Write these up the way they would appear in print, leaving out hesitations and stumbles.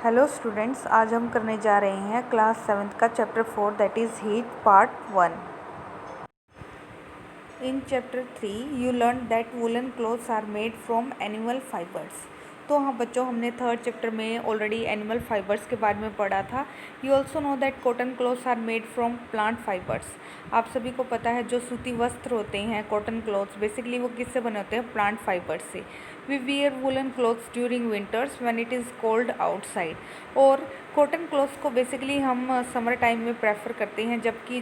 Hello students, आज हम करने जा रहे हैं क्लास 7th का chapter 4 that is heat part 1। In chapter 3 you learn that woollen clothes are made from animal fibres. तो हाँ बच्चों, हमने थर्ड चैप्टर में ऑलरेडी एनिमल फाइबर्स के बारे में पढ़ा था। You also know that cotton clothes are made from plant fibres. आप सभी को पता है जो सूती वस्त्र होते हैं, कॉटन क्लोथ्स, बेसिकली वो किससे बने होते हैं? प्लांट फाइबर से। We wear woollen clothes during winters when it is cold outside. और कॉटन क्लोथ्स को बेसिकली हम समर टाइम में प्रेफर करते हैं, जबकि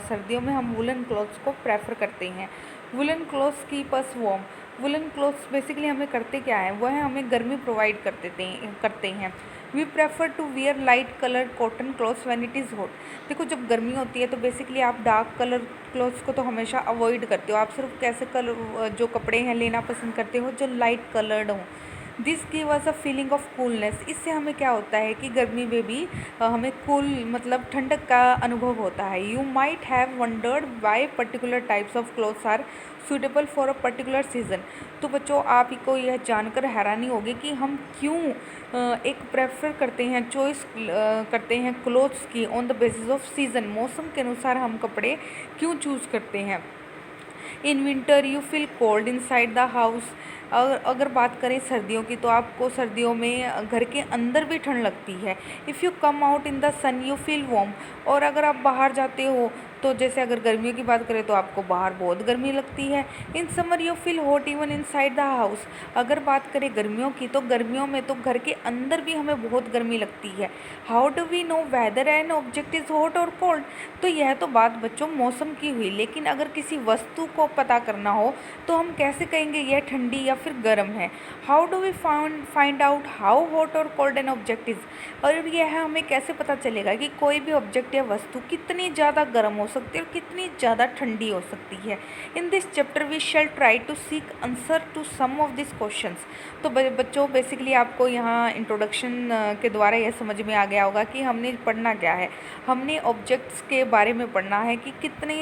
सर्दियों में हम वुलन क्लोथ्स को प्रेफर करते हैं। Woollen clothes keep us warm. Woollen clothes basically हमें करते क्या है? वह हमें गर्मी प्रोवाइड करते हैं। We prefer to wear light colour cotton clothes when it is hot. देखो, जब गर्मी होती है तो बेसिकली आप डार्क कलर क्लोथ्स को तो हमेशा अवॉइड करते हो। आप सिर्फ कैसे कलर जो कपड़े हैं लेना पसंद करते हो? जो लाइट कलर्ड हों। This give us a feeling of coolness. इससे हमें क्या होता है कि गर्मी में भी हमें कूल मतलब ठंडक का अनुभव होता है। You might have wondered why particular types of clothes are suitable for a particular season. तो बच्चों, आप ही को यह जानकर हैरानी होगी कि हम क्यों एक प्रेफर करते हैं, चॉइस करते हैं क्लोथ्स की on the basis of season. मौसम के अनुसार हम कपड़े क्यों चूज़ करते हैं। In winter you feel cold in side the house. अगर बात करें सर्दियों की, तो आपको सर्दियों में घर के अंदर भी ठंड लगती है। If you come out in the sun you feel warm. और अगर आप बाहर जाते हो तो जैसे अगर गर्मियों की बात करें तो आपको बाहर बहुत गर्मी लगती है। In summer you feel hot even in side the house. अगर बात करें गर्मियों की, तो गर्मियों में तो घर के अंदर भी हमें बहुत गर्मी लगती है। How do we know whether an object is hot और कोल्ड? तो यह तो बात बच्चों मौसम की हुई, लेकिन अगर किसी वस्तु को पता करना हो तो हम कैसे कहेंगे यह ठंडी या फिर गर्म है? How do we find out how hot और कोल्ड एन ऑब्जेक्ट इज़? और यह हमें कैसे पता चलेगा कि कोई भी ऑब्जेक्ट या वस्तु कितनी ज़्यादा गर्म हो सकती है और कितनी ज़्यादा ठंडी हो सकती है? In this chapter we shall try to seek answer to some of this questions. तो बच्चों, बेसिकली आपको यहाँ इंट्रोडक्शन के द्वारा यह समझ में आ गया होगा कि हमने पढ़ना क्या है। हमने ऑब्जेक्ट्स के बारे में पढ़ना है कि कितनी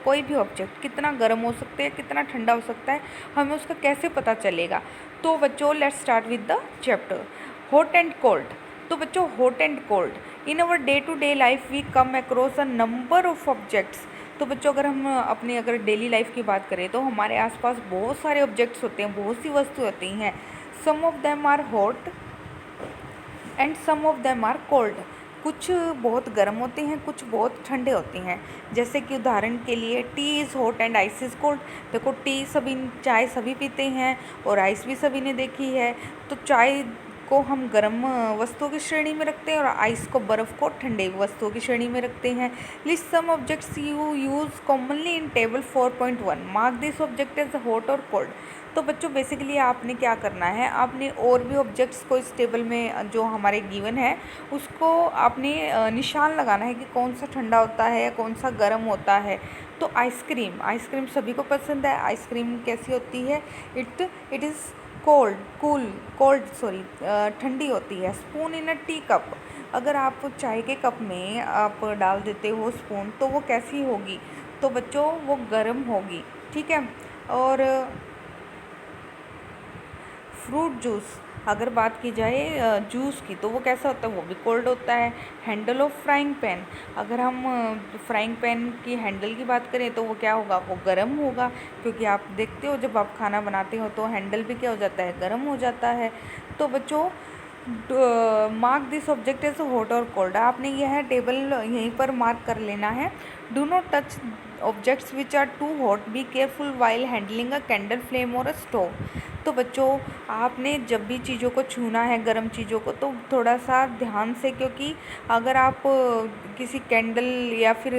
कोई भी ऑब्जेक्ट कितना गर्म हो सकता है, कितना ठंडा हो सकता है, हमें उसका कैसे पता चलेगा। तो बच्चों, let's start with the chapter hot and cold. तो बच्चों, hot and cold in our day to day life we come across a number of objects. तो बच्चों, अगर हम अपनी डेली लाइफ की बात करें तो हमारे आसपास बहुत सारे ऑब्जेक्ट्स होते हैं, बहुत सी वस्तु होती हैं। Some of them are hot and some of them are cold. कुछ बहुत गर्म होते हैं, कुछ बहुत ठंडे होते हैं। जैसे कि उदाहरण के लिए T is hot and ice is cold. देखो, चाय सभी पीते हैं और आइस भी सभी ने देखी है। तो चाय को हम गर्म वस्तुओं की श्रेणी में रखते हैं और आइस को, बर्फ़ को, ठंडे वस्तुओं की श्रेणी में रखते हैं। List some objects you use commonly in table 4.1। Mark this object as hot और कोल्ड। तो बच्चों, बेसिकली आपने क्या करना है, आपने और भी ऑब्जेक्ट्स को इस टेबल में जो हमारे गिवन है उसको आपने निशान लगाना है कि कौन सा ठंडा होता है, कौन सा गर्म होता है। तो आइसक्रीम सभी को पसंद है। आइसक्रीम कैसी होती है? इट इज़ ठंडी होती है। Spoon in a tea cup. अगर आप चाय के कप में आप डाल देते हो स्पून, तो वो कैसी होगी? तो बच्चों, वो गर्म होगी। ठीक है। और फ्रूट जूस, अगर बात की जाए जूस की, तो वो कैसा होता है? वो भी कोल्ड होता है। हैंडल ऑफ फ्राइंग पैन, अगर हम फ्राइंग पैन की हैंडल की बात करें तो वो क्या होगा? वो गर्म होगा, क्योंकि आप देखते हो जब आप खाना बनाते हो तो हैंडल भी क्या हो जाता है? गर्म हो जाता है। तो बच्चों, mark this object as hot और कोल्ड। आपने यह टेबल यहीं पर मार्क कर लेना है। Do not touch objects which are too hot, be careful while handling a candle flame और अ स्टोव। तो बच्चों, आपने जब भी चीज़ों को छूना है, गर्म चीज़ों को, तो थोड़ा सा ध्यान से, क्योंकि अगर आप किसी कैंडल या फिर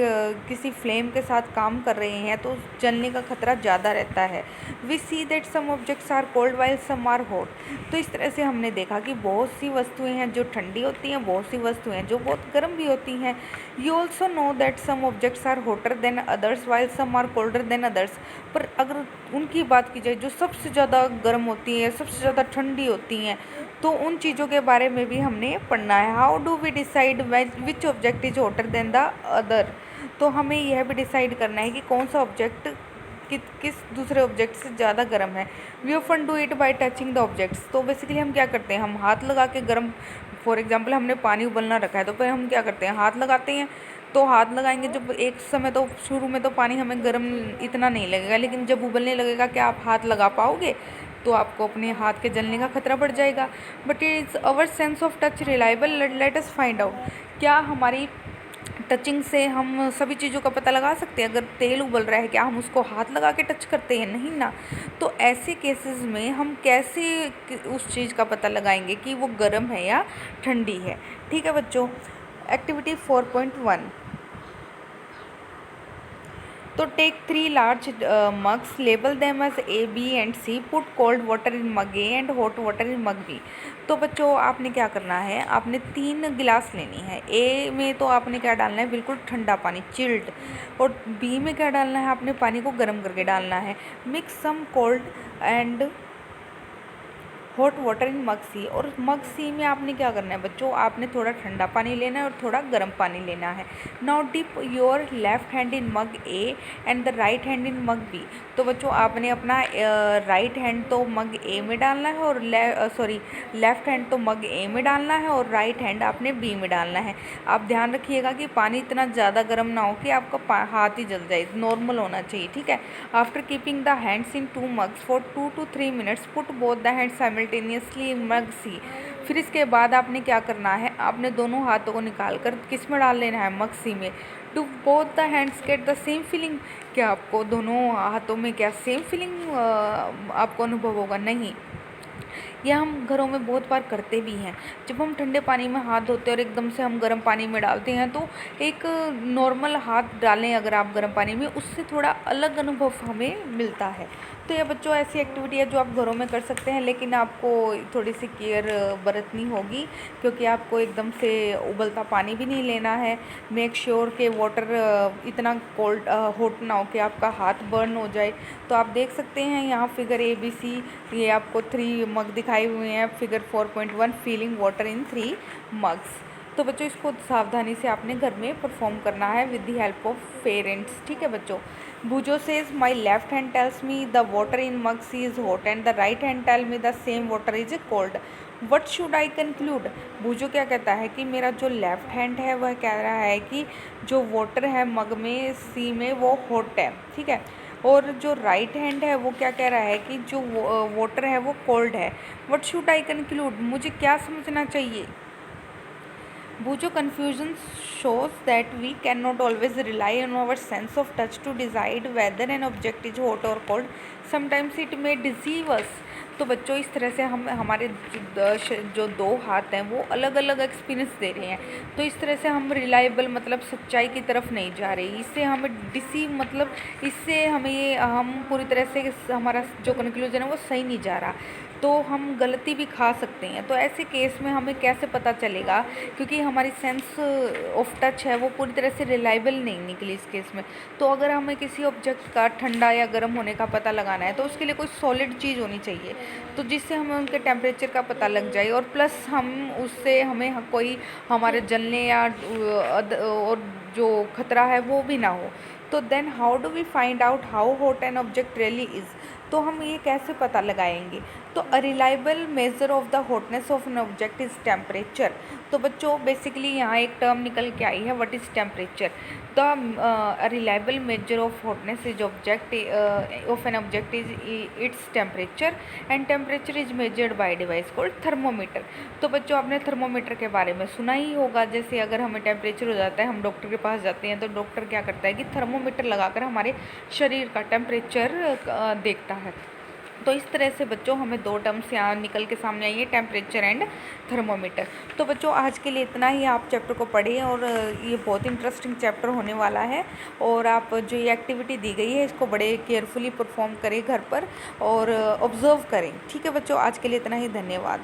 किसी फ्लेम के साथ काम कर रहे हैं तो जलने का खतरा ज़्यादा रहता है। We see that some objects are cold while some are hot. तो इस तरह से हमने देखा कि बहुत सी वस्तुएं हैं जो ठंडी होती हैं, बहुत सी वस्तुएं हैं जो बहुत गर्म भी होती हैं। You also know that some objects are hotter than others while some are colder than others. पर अगर उनकी बात की जाए जो सबसे ज़्यादा गर्म होती हैं, सबसे ज़्यादा ठंडी होती हैं, तो उन चीज़ों के बारे में भी हमने पढ़ना है। How do we decide which object is hotter than the other? तो हमें यह भी डिसाइड करना है कि कौन सा ऑब्जेक्ट किस दूसरे ऑब्जेक्ट से ज़्यादा गर्म है। We often do it by touching the objects. तो बेसिकली हम क्या करते हैं, हम हाथ लगा के गर्म, फॉर एग्जांपल हमने पानी उबलना रखा है तो फिर हम क्या करते हैं, हाथ लगाते हैं। तो हाथ लगाएंगे जब एक समय, तो शुरू में तो पानी हमें गर्म इतना नहीं लगेगा, लेकिन जब उबलने लगेगा क्या आप हाथ लगा पाओगे, तो आपको अपने हाथ के जलने का खतरा बढ़ जाएगा। But is our sense of touch reliable? Let us find out. क्या हमारी टचिंग से हम सभी चीज़ों का पता लगा सकते हैं? अगर तेल उबल रहा है क्या हम उसको हाथ लगा के टच करते हैं? नहीं ना। तो ऐसे केसेस में हम कैसे उस चीज़ का पता लगाएंगे कि वो गर्म है या ठंडी है? ठीक है बच्चों। एक्टिविटी 4.1। तो take 3 large mugs, label them as A, B and C, put cold water in mug A and hot water in mug B. तो बच्चों आपने क्या करना है, आपने 3 गिलास लेनी है। ए में तो आपने क्या डालना है, बिल्कुल ठंडा पानी, चिल्ड। और बी में क्या डालना है, आपने पानी को गर्म करके डालना है। Mix some cold and hot water in mug C. और मग सी में आपने क्या करना है बच्चों, आपने थोड़ा ठंडा पानी लेना है और थोड़ा गर्म पानी लेना है। Now dip your left hand in mug A and the right hand in mug B. तो बच्चों आपने अपना राइट हैंड तो मग ए में डालना है और लेफ्ट हैंड तो मग ए में डालना है और राइट हैंड आपने बी में डालना है। आप ध्यान रखिएगा कि पानी इतना ज़्यादा गर्म ना हो कि आपका हाथ ही जल जाए, नॉर्मल होना चाहिए, ठीक है। After keeping the hands in 2 mugs for 2 to 3 minutes, put both the hands simultaneously mug C. फिर इसके बाद आपने क्या करना है, आपने दोनों हाथों को निकाल कर किस में डाल लेना है, मग सी में। Do both the hands get the same feeling? क्या आपको दोनों हाथों में क्या सेम फीलिंग आपको अनुभव होगा? नहीं। यह हम घरों में बहुत बार करते भी हैं। जब हम ठंडे पानी में हाथ धोते हैं और एकदम से हम गर्म पानी में डालते हैं, तो एक नॉर्मल हाथ डालें अगर आप गर्म पानी में, उससे थोड़ा अलग अनुभव हमें मिलता है। तो ये बच्चों ऐसी एक्टिविटी है जो आप घरों में कर सकते हैं, लेकिन आपको थोड़ी सी केयर बरतनी होगी, क्योंकि आपको एकदम से उबलता पानी भी नहीं लेना है। मेक श्योर कि वाटर इतना कोल्ड हॉट ना हो कि आपका हाथ बर्न हो जाए। तो आप देख सकते हैं यहाँ फिगर ABC, ये आपको 3 मग दिखाए हुए हैं। Figure 4.1 feeling water in 3 mugs. तो बच्चों इसको सावधानी से आपने घर में परफॉर्म करना है with the help of parents, ठीक है बच्चों। Bhujo says my left hand tells me the water in mug C is hot and the right hand tell me the same water is cold. What should I conclude? Bhujo क्या कहता है कि मेरा जो left hand है वह कह रहा है कि जो वाटर है मग में सी में वो हॉट है, ठीक है। और जो राइट हैंड है वो क्या कह रहा है कि जो वाटर है वो कोल्ड है। What should I conclude? मुझे क्या समझना चाहिए? Bujo confusion shows that we cannot always rely on our sense of touch to decide whether an object is hot or cold. Sometimes it may deceive us. तो बच्चों इस तरह से हम हमारे जो 2 हाथ हैं वो अलग अलग एक्सपीरियंस दे रहे हैं। तो इस तरह से हम रिलायबल मतलब सच्चाई की तरफ नहीं जा रहे। इससे हमें डिसीव मतलब इससे हमें ये हम पूरी तरह से हमारा जो कंक्लूजन है वो सही नहीं जा रहा, तो हम गलती भी खा सकते हैं। तो ऐसे केस में हमें कैसे पता चलेगा, क्योंकि हमारी सेंस ऑफ टच है वो पूरी तरह से रिलायबल नहीं निकली इस केस में। तो अगर हमें किसी ऑब्जेक्ट का ठंडा या गर्म होने का पता लगाना है तो उसके लिए कोई सॉलिड चीज़ होनी चाहिए, तो जिससे हमें उनके टेम्परेचर का पता लग जाए और प्लस हम उससे हमें कोई हमारे जलने या और जो खतरा है वो भी ना हो। तो then how do we find out how hot an object really is? तो हम ये कैसे पता लगाएंगे? तो a reliable measure of the hotness of an object is temperature. तो बच्चों बेसिकली यहाँ एक टर्म निकल के आई है, what is temperature. The reliable measure of hotness is object of an object is its temperature and temperature is measured by device called thermometer. तो बच्चों आपने थर्मोमीटर के बारे में सुना ही होगा। जैसे अगर हमें टेम्परेचर हो जाता है, हम डॉक्टर के पास जाते हैं, तो डॉक्टर क्या करता है कि थर्मोमीटर लगाकर हमारे शरीर का टेम्परेचर देखता है। तो इस तरह से बच्चों हमें 2 टर्म्स यहाँ निकल के सामने आई है, टेम्परेचर एंड थर्मोमीटर। तो बच्चों आज के लिए इतना ही। आप चैप्टर को पढ़ें और ये बहुत इंटरेस्टिंग चैप्टर होने वाला है। और आप जो ये एक्टिविटी दी गई है इसको बड़े केयरफुली परफॉर्म करें घर पर और ऑब्जर्व करें, ठीक है बच्चों। आज के लिए इतना ही, धन्यवाद।